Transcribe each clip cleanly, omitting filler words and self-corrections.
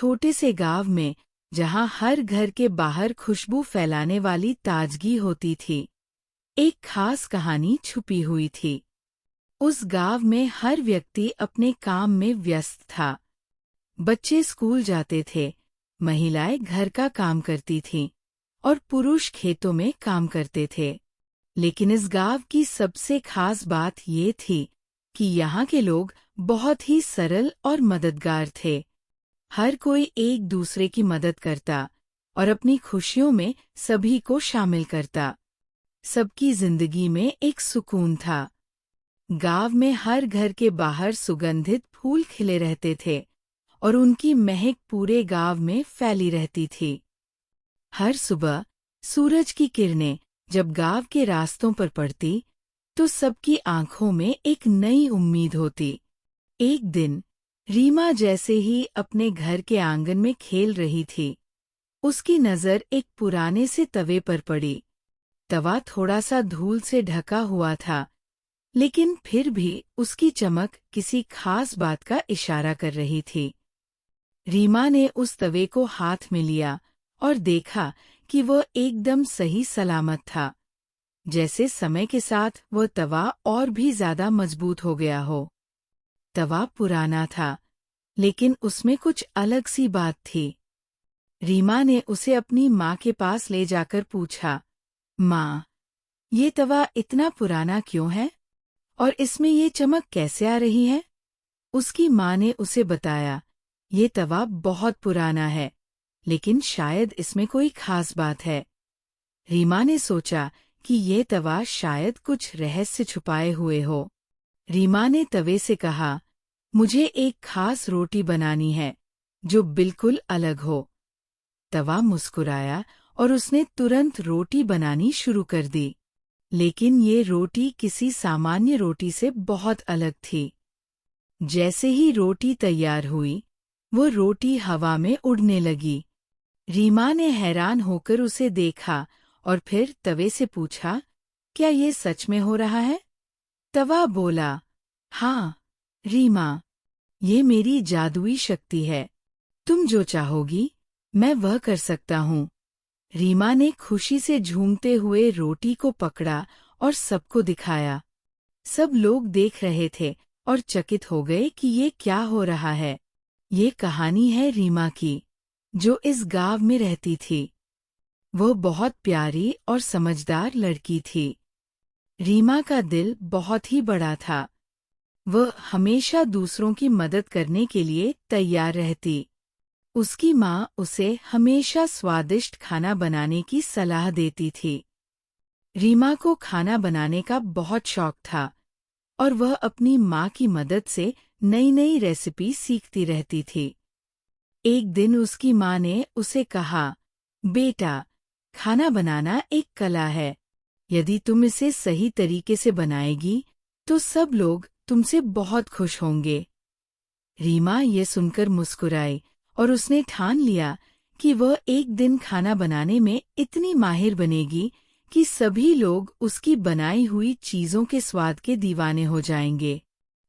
छोटे से गांव में, जहां हर घर के बाहर खुशबू फैलाने वाली ताजगी होती थी, एक खास कहानी छुपी हुई थी। उस गांव में हर व्यक्ति अपने काम में व्यस्त था। बच्चे स्कूल जाते थे, महिलाएं घर का काम करती थीं और पुरुष खेतों में काम करते थे। लेकिन इस गांव की सबसे खास बात ये थी कि यहाँ के लोग बहुत ही सरल और मददगार थे। हर कोई एक दूसरे की मदद करता और अपनी खुशियों में सभी को शामिल करता। सबकी जिंदगी में एक सुकून था। गांव में हर घर के बाहर सुगंधित फूल खिले रहते थे और उनकी महक पूरे गांव में फैली रहती थी। हर सुबह सूरज की किरणें जब गांव के रास्तों पर पड़ती, तो सबकी आंखों में एक नई उम्मीद होती। एक दिन रीमा जैसे ही अपने घर के आंगन में खेल रही थी, उसकी नज़र एक पुराने से तवे पर पड़ी। तवा थोड़ा सा धूल से ढका हुआ था, लेकिन फिर भी उसकी चमक किसी खास बात का इशारा कर रही थी। रीमा ने उस तवे को हाथ में लिया और देखा कि वह एकदम सही सलामत था, जैसे समय के साथ वह तवा और भी ज्यादा मजबूत हो गया हो। तवा पुराना था, लेकिन उसमें कुछ अलग सी बात थी। रीमा ने उसे अपनी माँ के पास ले जाकर पूछा, माँ, ये तवा इतना पुराना क्यों है और इसमें ये चमक कैसे आ रही है? उसकी माँ ने उसे बताया, ये तवा बहुत पुराना है, लेकिन शायद इसमें कोई खास बात है। रीमा ने सोचा कि ये तवा शायद कुछ रहस्य छुपाए हुए हो। रीमा ने तवे से कहा, मुझे एक खास रोटी बनानी है, जो बिल्कुल अलग हो। तवा मुस्कुराया और उसने तुरंत रोटी बनानी शुरू कर दी। लेकिन ये रोटी किसी सामान्य रोटी से बहुत अलग थी। जैसे ही रोटी तैयार हुई, वो रोटी हवा में उड़ने लगी। रीमा ने हैरान होकर उसे देखा और फिर तवे से पूछा, क्या ये सच में हो रहा है? तवा बोला, हाँ रीमा, ये मेरी जादुई शक्ति है। तुम जो चाहोगी, मैं वह कर सकता हूँ। रीमा ने खुशी से झूमते हुए रोटी को पकड़ा और सबको दिखाया। सब लोग देख रहे थे और चकित हो गए कि ये क्या हो रहा है। ये कहानी है रीमा की, जो इस गांव में रहती थी। वह बहुत प्यारी और समझदार लड़की थी। रीमा का दिल बहुत ही बड़ा था। वह हमेशा दूसरों की मदद करने के लिए तैयार रहती। उसकी माँ उसे हमेशा स्वादिष्ट खाना बनाने की सलाह देती थी। रीमा को खाना बनाने का बहुत शौक था और वह अपनी माँ की मदद से नई नई रेसिपी सीखती रहती थी। एक दिन उसकी माँ ने उसे कहा, बेटा, खाना बनाना एक कला है। यदि तुम इसे सही तरीके से बनाएगी, तो सब लोग तुमसे बहुत खुश होंगे। रीमा ये सुनकर मुस्कुराई और उसने ठान लिया कि वह एक दिन खाना बनाने में इतनी माहिर बनेगी कि सभी लोग उसकी बनाई हुई चीज़ों के स्वाद के दीवाने हो जाएंगे।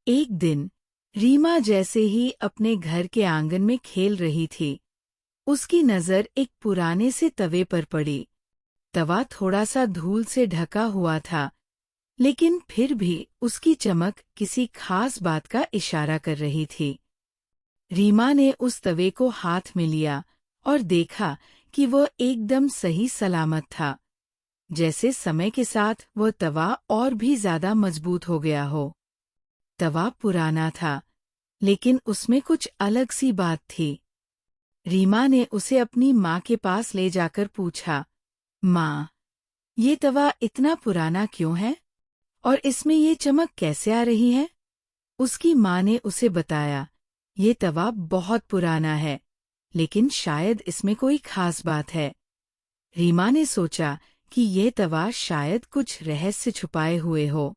एक दिन रीमा जैसे ही अपने घर के आंगन में खेल रही थी, उसकी नज़र एक पुराने से तवे पर पड़ी। तवा थोड़ा सा धूल से ढका हुआ था, लेकिन फिर भी उसकी चमक किसी खास बात का इशारा कर रही थी। रीमा ने उस तवे को हाथ में लिया और देखा कि वह एकदम सही सलामत था, जैसे समय के साथ वह तवा और भी ज्यादा मजबूत हो गया हो। तवा पुराना था, लेकिन उसमें कुछ अलग सी बात थी। रीमा ने उसे अपनी माँ के पास ले जाकर पूछा, माँ, ये तवा इतना पुराना क्यों है और इसमें ये चमक कैसे आ रही है? उसकी माँ ने उसे बताया, ये तवा बहुत पुराना है, लेकिन शायद इसमें कोई खास बात है। रीमा ने सोचा कि ये तवा शायद कुछ रहस्य छुपाए हुए हो।